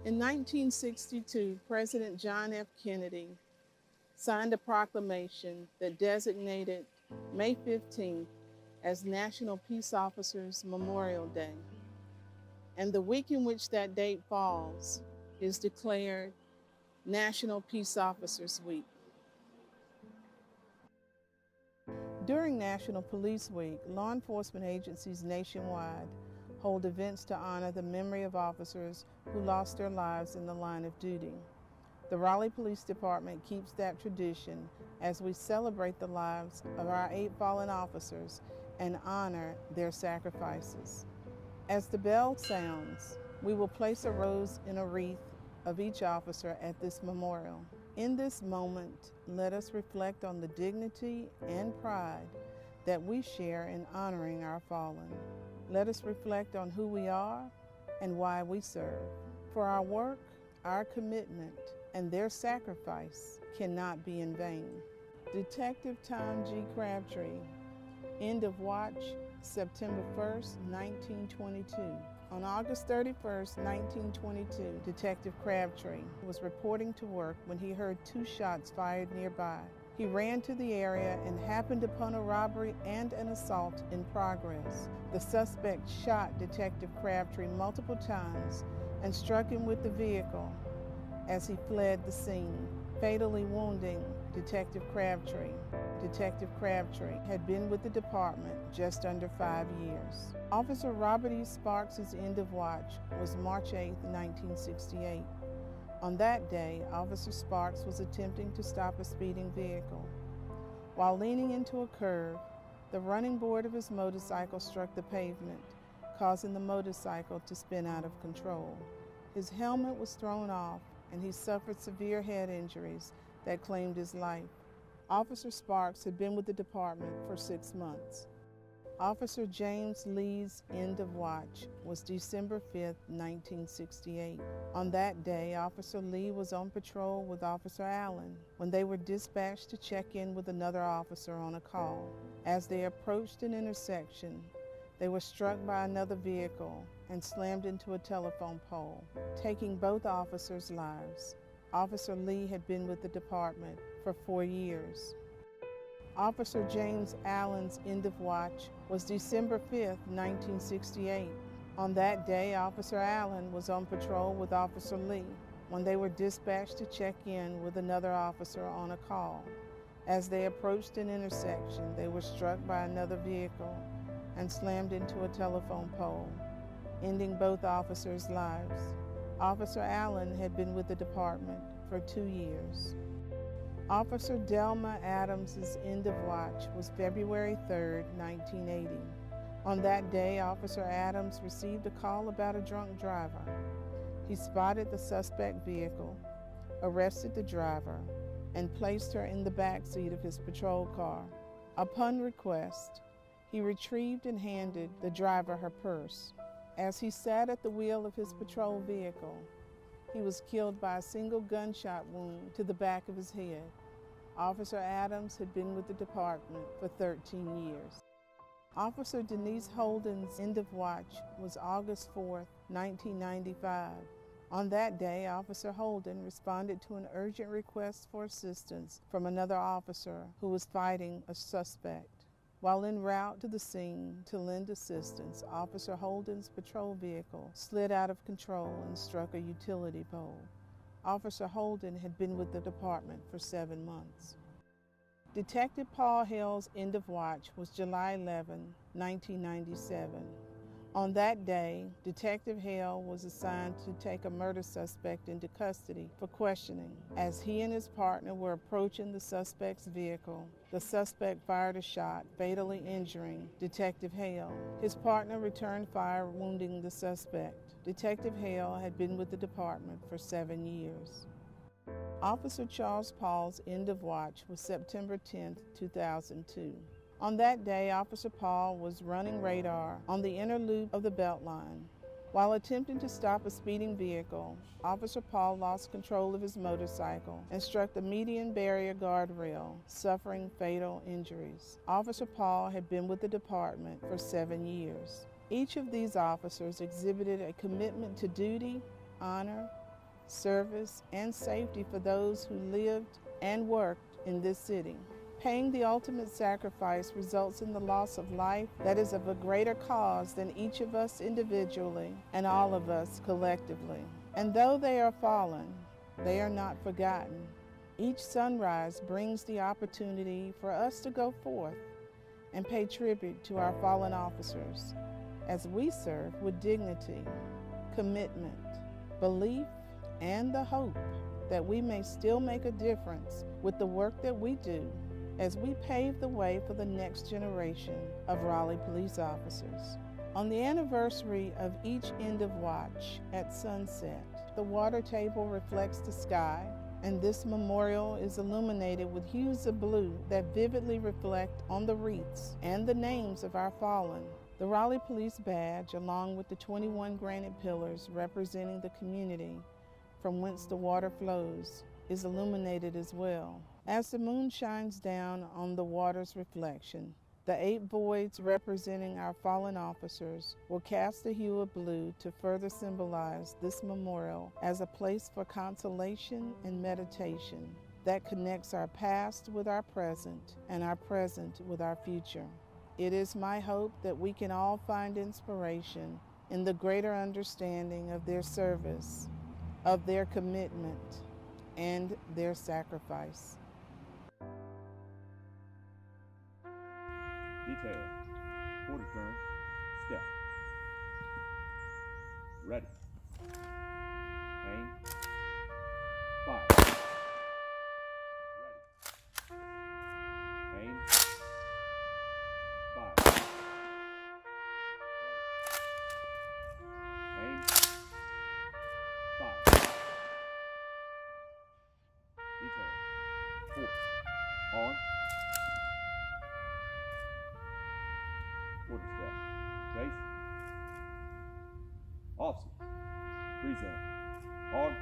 In 1962, President John F. Kennedy signed a proclamation that designated May 15th as National Peace Officers Memorial Day. And the week in which that date falls is declared National Peace Officers Week. During National Police Week, law enforcement agencies nationwide hold events to honor the memory of officers who lost their lives in the line of duty. The Raleigh Police Department keeps that tradition as we celebrate the lives of our 8 fallen officers and honor their sacrifices. As the bell sounds, we will place a rose in a wreath of each officer at this memorial. In this moment, let us reflect on the dignity and pride that we share in honoring our fallen. Let us reflect on who we are and why we serve. For our work, our commitment, and their sacrifice cannot be in vain. Detective Tom G. Crabtree, end of watch, September 1st, 1922. On August 31st, 1922, Detective Crabtree was reporting to work when he heard 2 shots fired nearby. He ran to the area and happened upon a robbery and an assault in progress. The suspect shot Detective Crabtree multiple times and struck him with the vehicle as he fled the scene, fatally wounding Detective Crabtree. Detective Crabtree had been with the department just under 5 years. Officer Robert E. Sparks' end of watch was March 8, 1968. On that day, Officer Sparks was attempting to stop a speeding vehicle. While leaning into a curve, the running board of his motorcycle struck the pavement, causing the motorcycle to spin out of control. His helmet was thrown off, and he suffered severe head injuries that claimed his life. Officer Sparks had been with the department for 6 months. Officer James Lee's end of watch was December 5, 1968. On that day, Officer Lee was on patrol with Officer Allen when they were dispatched to check in with another officer on a call. As they approached an intersection, they were struck by another vehicle and slammed into a telephone pole, taking both officers' lives. Officer Lee had been with the department for 4 years. Officer James Allen's end of watch was December 5, 1968. On that day, Officer Allen was on patrol with Officer Lee when they were dispatched to check in with another officer on a call. As they approached an intersection, they were struck by another vehicle and slammed into a telephone pole, ending both officers' lives. Officer Allen had been with the department for 2 years. Officer Delma Adams' end of watch was February 3, 1980. On that day, Officer Adams received a call about a drunk driver. He spotted the suspect vehicle, arrested the driver, and placed her in the back seat of his patrol car. Upon request, he retrieved and handed the driver her purse. As he sat at the wheel of his patrol vehicle, he was killed by a single gunshot wound to the back of his head. Officer Adams had been with the department for 13 years. Officer Denise Holden's end of watch was August 4, 1995. On that day, Officer Holden responded to an urgent request for assistance from another officer who was fighting a suspect. While en route to the scene to lend assistance, Officer Holden's patrol vehicle slid out of control and struck a utility pole. Officer Holden had been with the department for 7 months. Detective Paul Hale's end of watch was July 11, 1997. On that day, Detective Hale was assigned to take a murder suspect into custody for questioning. As he and his partner were approaching the suspect's vehicle, the suspect fired a shot, fatally injuring Detective Hale. His partner returned fire, wounding the suspect. Detective Hale had been with the department for 7 years. Officer Charles Paul's end of watch was September 10, 2002. On that day, Officer Paul was running radar on the inner loop of the Beltline. While attempting to stop a speeding vehicle, Officer Paul lost control of his motorcycle and struck the median barrier guardrail, suffering fatal injuries. Officer Paul had been with the department for 7 years. Each of these officers exhibited a commitment to duty, honor, service, and safety for those who lived and worked in this city. Paying the ultimate sacrifice results in the loss of life that is of a greater cause than each of us individually and all of us collectively. And though they are fallen, they are not forgotten. Each sunrise brings the opportunity for us to go forth and pay tribute to our fallen officers as we serve with dignity, commitment, belief, and the hope that we may still make a difference with the work that we do as we pave the way for the next generation of Raleigh police officers. On the anniversary of each end of watch at sunset, the water table reflects the sky, and this memorial is illuminated with hues of blue that vividly reflect on the wreaths and the names of our fallen. The Raleigh Police Badge, along with the 21 granite pillars representing the community from whence the water flows, is illuminated as well. As the moon shines down on the water's reflection, the 8 voids representing our fallen officers will cast a hue of blue to further symbolize this memorial as a place for consolation and meditation that connects our past with our present and our present with our future. It is my hope that we can all find inspiration in the greater understanding of their service, of their commitment, and their sacrifice. Detail. Quarter turn. Step. Ready. Aim. Fire. Ready. Aim. Fire. Ready. Aim. Fire. Detail. Force. On. Quarter step. Chase. Officer. Present. On.